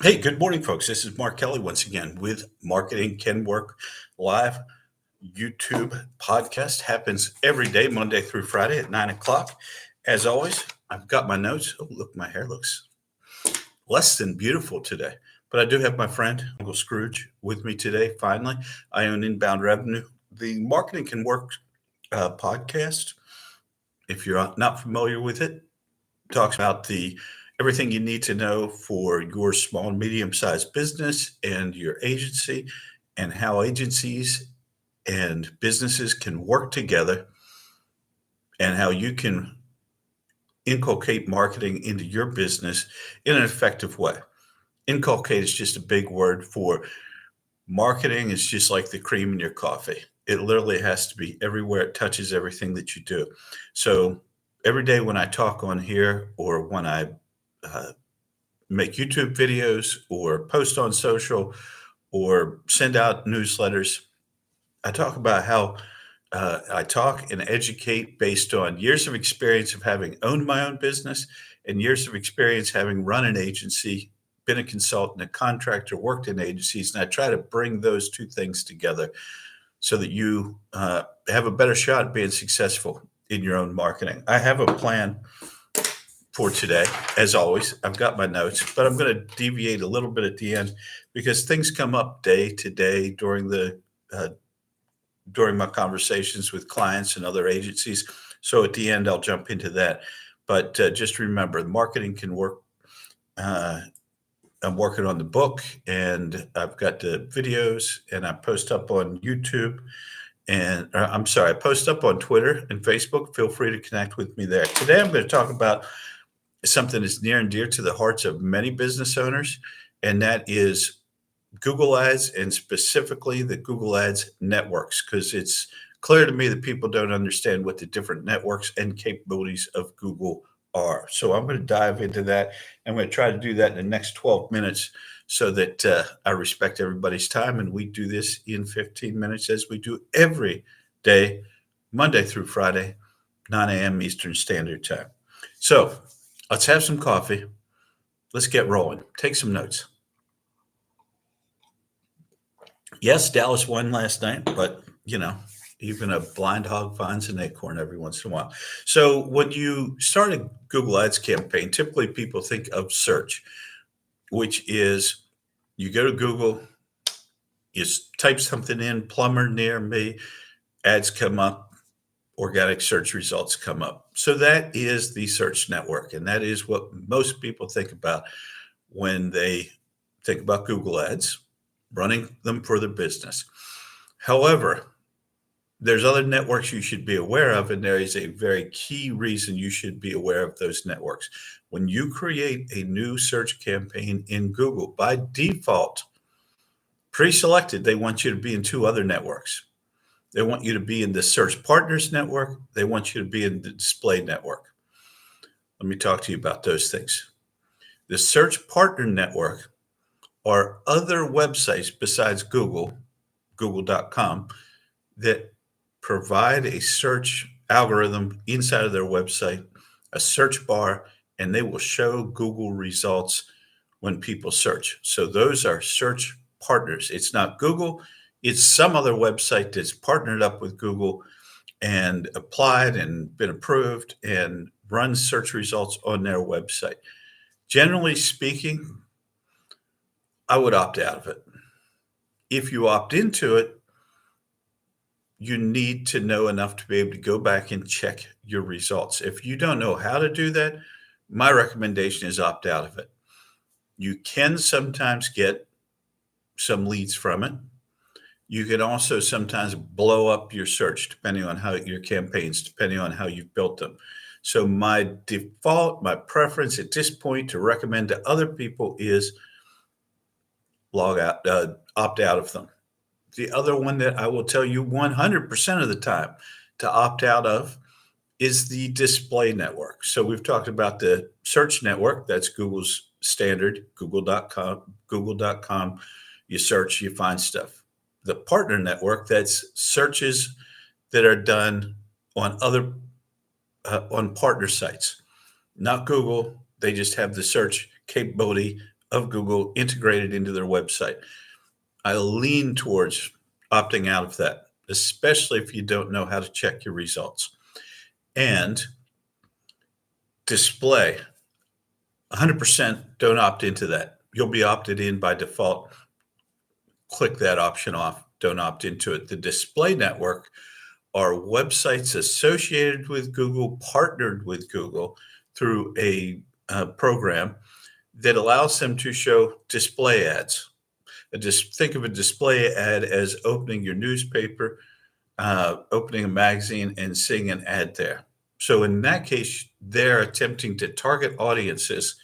Hey, good morning, folks. This is Mark Kelly once again with Marketing Can Work Live. YouTube podcast happens every day, Monday through Friday at 9 o'clock. As always, I've got my notes. Oh, look, my hair looks less than beautiful today. But I do have my friend, Uncle Scrooge, with me today. Finally, I own Inbound Revenue. The Marketing Can Work podcast, if you're not familiar with it, talks about the everything you need to know for your small and medium sized business and your agency, and how agencies and businesses can work together, and how you can inculcate marketing into your business in an effective way. Inculcate is just a big word for marketing. Is just like the cream in your coffee. It literally has to be everywhere. It touches everything that you do. So every day when I talk on here, or when I uh, make YouTube videos or post on social or send out newsletters, I talk about how I talk and educate based on years of experience of having owned my own business and years of experience having run an agency, been a consultant, a contractor, worked in agencies. And I try to bring those two things together so that you have a better shot at being successful in your own marketing. I have a plan for today. As always, I've got my notes, but I'm going to deviate a little bit at the end because things come up day to day uh, during my conversations with clients and other agencies. So at the end, I'll jump into that. But just remember, marketing can work. Uh, I'm working on the book, and I've got the videos, and I post up on YouTube. And I'm sorry, I post up on Twitter and Facebook. Feel free to connect with me there. Today, I'm going to talk about something that's near and dear to the hearts of many business owners, and that is Google Ads, and specifically the Google Ads networks, because it's clear to me that people don't understand what the different networks and capabilities of Google are. So I'm going to dive into that. I'm going to try to do that in the next 12 minutes so that I respect everybody's time. And we do this in 15 minutes as we do every day, Monday through Friday, 9 a.m. Eastern Standard Time. So let's have some coffee. Let's get rolling. Take some notes. Yes, Dallas won last night, but even a blind hog finds an acorn every once in a while. So when you start a Google Ads campaign, typically people think of search, which is you go to Google, you type something in, plumber near me, ads come up, organic search results come up. So that is the search network, and that is what most people think about when they think about Google Ads, running them for their business. However, there's other networks you should be aware of, and there is a very key reason you should be aware of those networks. When you create a new search campaign in Google, by default, pre-selected, they want you to be in two other networks. They want you to be in the Search Partners Network. They want you to be in the Display Network. Let me talk to you about those things. The Search Partner Network are other websites besides Google, google.com, that provide a search algorithm inside of their website, a search bar, and they will show Google results when people search. So those are search partners. It's not Google, it's some other website that's partnered up with Google and applied and been approved and runs search results on their website. Generally speaking, I would opt out of it. If you opt into it, you need to know enough to be able to go back and check your results. If you don't know how to do that, my recommendation is opt out of it. You can sometimes get some leads from it. You can also sometimes blow up your search depending on how your campaigns, depending on how you've built them. So my default, my preference at this point to recommend to other people is log out, opt out of them. The other one that I will tell you 100% of the time to opt out of is the display network. So we've talked about the search network. That's Google's standard, google.com. You search, you find stuff. The partner network, that's searches that are done on other on partner sites, not Google. They just have the search capability of Google integrated into their website. I lean towards opting out of that, especially if you don't know how to check your results. And display, 100% don't opt into that. You'll be opted in by default. Click that option off. Don't opt into it. The display network are websites associated with Google, partnered with Google through a program that allows them to show display ads. Just think of a display ad as opening your newspaper, opening a magazine, and seeing an ad there. So in that case, they're attempting to target audiences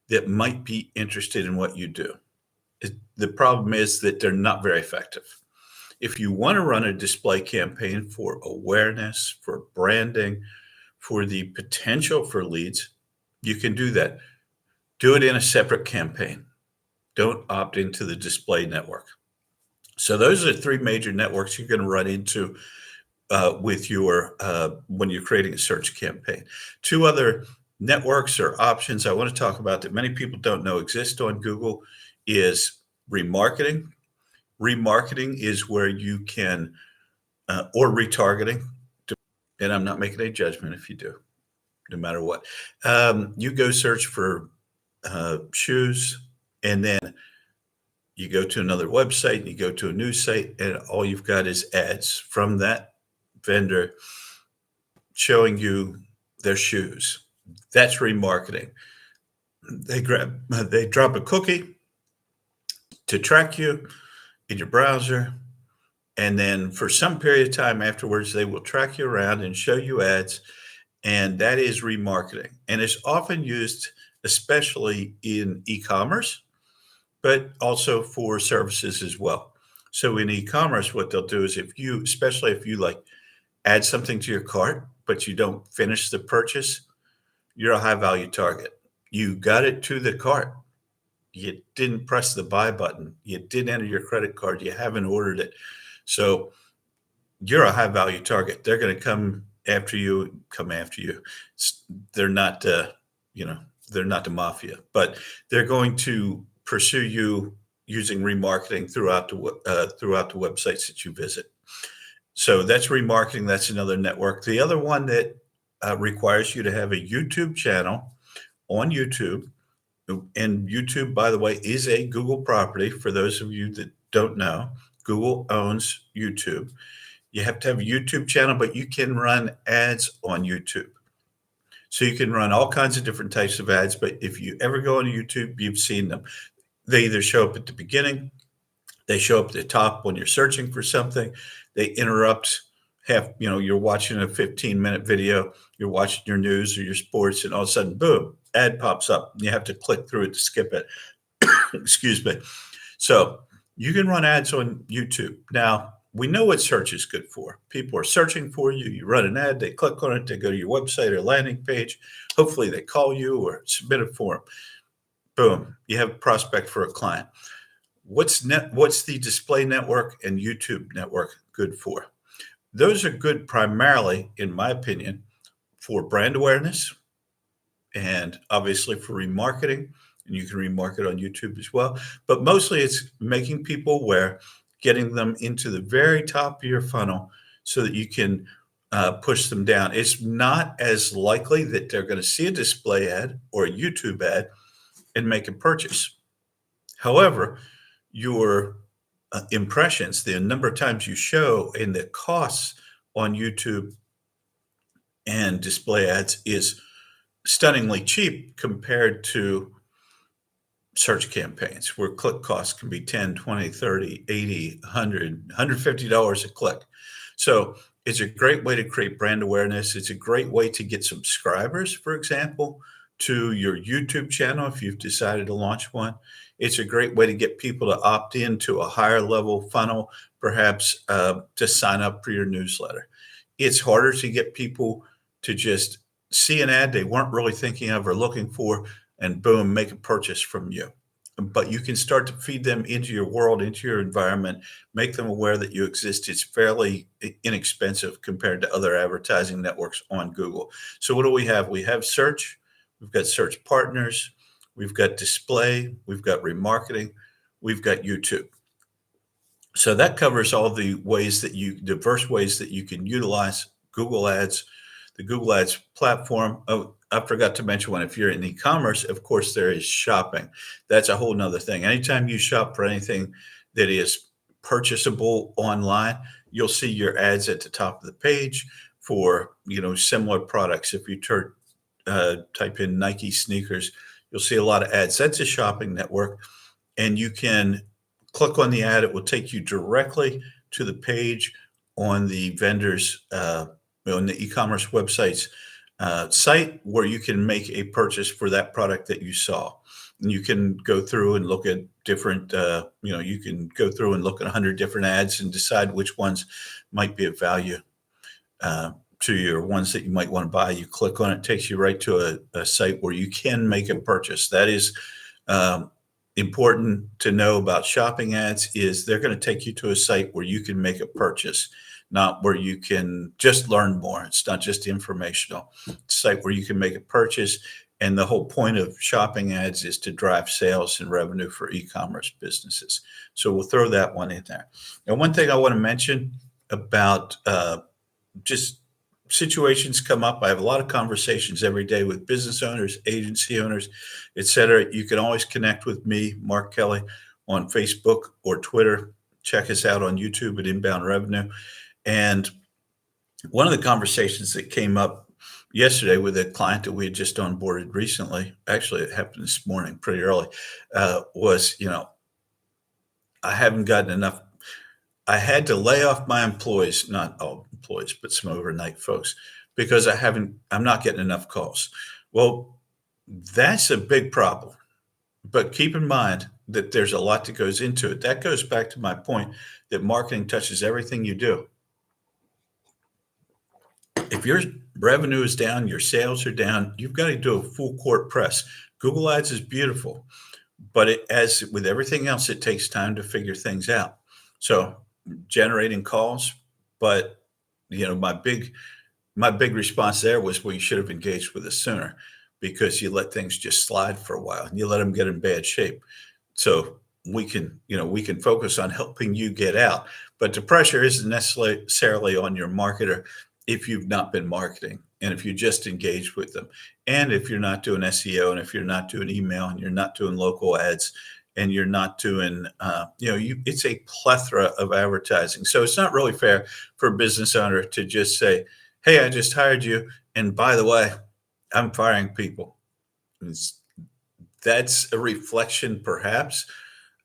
that might be interested in what you do. The problem is that they're not very effective. If you want to run a display campaign for awareness, for branding, for the potential for leads, you can do that. Do it in a separate campaign. Don't opt into the display network. So those are the three major networks you're going to run into with your when you're creating a search campaign. Two other networks or options I want to talk about that many people don't know exist on Google is remarketing. Remarketing is where you can, or retargeting, and I'm not making a judgment if you do, no matter what. You go search for shoes, and then you go to another website, and you go to a news site, and all you've got is ads from that vendor showing you their shoes. That's remarketing. They drop a cookie to track you in your browser, and then for some period of time afterwards, they will track you around and show you ads, and that is remarketing. And it's often used, especially in e-commerce, but also for services as well. So in e-commerce, what they'll do is especially if you like add something to your cart, but you don't finish the purchase, you're a high value target. You got it to the cart. You didn't press the buy button. You didn't enter your credit card. You haven't ordered it. So you're a high value target. They're going to come after you. They're not, they're not the mafia, but they're going to pursue you using remarketing throughout the websites that you visit. So that's remarketing. That's another network. The other one that requires you to have a YouTube channel on YouTube. And YouTube, by the way, is a Google property. For those of you that don't know, Google owns YouTube. You have to have a YouTube channel, but you can run ads on YouTube. So you can run all kinds of different types of ads, but if you ever go on YouTube, you've seen them. They either show up at the beginning, they show up at the top when you're searching for something, they interrupt you're watching a 15-minute video, you're watching your news or your sports, and all of a sudden, boom, ad pops up. And you have to click through it to skip it. Excuse me. So you can run ads on YouTube. Now, we know what search is good for. People are searching for you. You run an ad, they click on it, they go to your website or landing page. Hopefully they call you or submit a form. Boom, you have a prospect for a client. What's the display network and YouTube network good for? Those are good primarily, in my opinion, for brand awareness and obviously for remarketing. And you can remarket on YouTube as well. But mostly it's making people aware, getting them into the very top of your funnel so that you can push them down. It's not as likely that they're going to see a display ad or a YouTube ad and make a purchase. However, your impressions, the number of times you show, and the costs on YouTube and display ads is stunningly cheap compared to search campaigns where click costs can be 10, 20, 30, 80, 100, $150 a click. So it's a great way to create brand awareness. It's a great way to get subscribers, for example, to your YouTube channel if you've decided to launch one. It's a great way to get people to opt into a higher level funnel, perhaps to sign up for your newsletter. It's harder to get people to just see an ad they weren't really thinking of or looking for, and boom, make a purchase from you. But you can start to feed them into your world, into your environment, make them aware that you exist. It's fairly inexpensive compared to other advertising networks on Google. So what do we have? We have search. We've got search partners. we've got display, we've got remarketing, we've got YouTube. So that covers all the ways that diverse ways that you can utilize Google Ads, the Google Ads platform. Oh, I forgot to mention one. If you're in e-commerce, of course, there is shopping. That's a whole nother thing. Anytime you shop for anything that is purchasable online, you'll see your ads at the top of the page for, similar products. If you type in Nike sneakers, you'll see a lot of ads. That's a shopping network, and you can click on the ad. It will take you directly to the page on the vendor's on the e-commerce website's site where you can make a purchase for that product that you saw. And you can go through and look at different, you can go through and look at 100 different ads and decide which ones might be of value to you, or ones that you might want to buy. You click on it, takes you right to a site where you can make a purchase. That is important to know about shopping ads, is they're going to take you to a site where you can make a purchase, not where you can just learn more. It's not just informational. It's a site where you can make a purchase. And the whole point of shopping ads is to drive sales and revenue for e-commerce businesses. So we'll throw that one in there. And one thing I want to mention about just situations come up. I have a lot of conversations every day with business owners, agency owners, et cetera. You can always connect with me, Mark Kelly, on Facebook or Twitter. Check us out on YouTube at Inbound Revenue. And one of the conversations that came up yesterday with a client that we had just onboarded recently, actually it happened this morning pretty early, was, I haven't gotten enough. I had to lay off my employees, not all employees, but some overnight folks, because I'm not getting enough calls. Well, that's a big problem. But keep in mind that there's a lot that goes into it. That goes back to my point that marketing touches everything you do. If your revenue is down, your sales are down, you've got to do a full court press. Google Ads is beautiful, but as with everything else, it takes time to figure things out. So generating calls, but my big response there was, well, you should have engaged with us sooner, because you let things just slide for a while and you let them get in bad shape. So we can focus on helping you get out, but the pressure isn't necessarily on your marketer if you've not been marketing, and if you just engage with them, and if you're not doing SEO, and if you're not doing email, and you're not doing local ads, and you're not doing, it's a plethora of advertising. So it's not really fair for a business owner to just say, hey, I just hired you, and by the way, I'm firing people. That's a reflection, perhaps,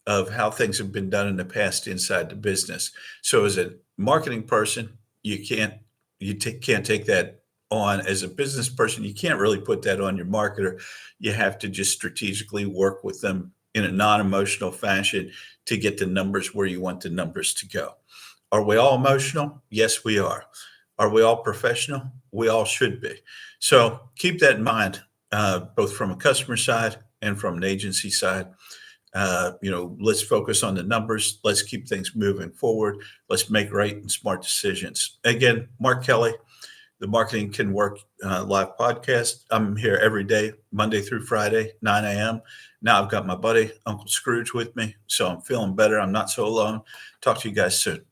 of how things have been done in the past inside the business. So as a marketing person, you can't take that on. As a business person, you can't really put that on your marketer. You have to just strategically work with them in a non-emotional fashion to get the numbers where you want the numbers to go. Are we all emotional? Yes, we are. Are we all professional? We all should be. So keep that in mind, both from a customer side and from an agency side. Let's focus on the numbers. Let's keep things moving forward. Let's make right and smart decisions. Again, Mark Kelly, the Marketing Can Work live podcast. I'm here every day, Monday through Friday, 9 a.m. Now I've got my buddy, Uncle Scrooge, with me, so I'm feeling better. I'm not so alone. Talk to you guys soon.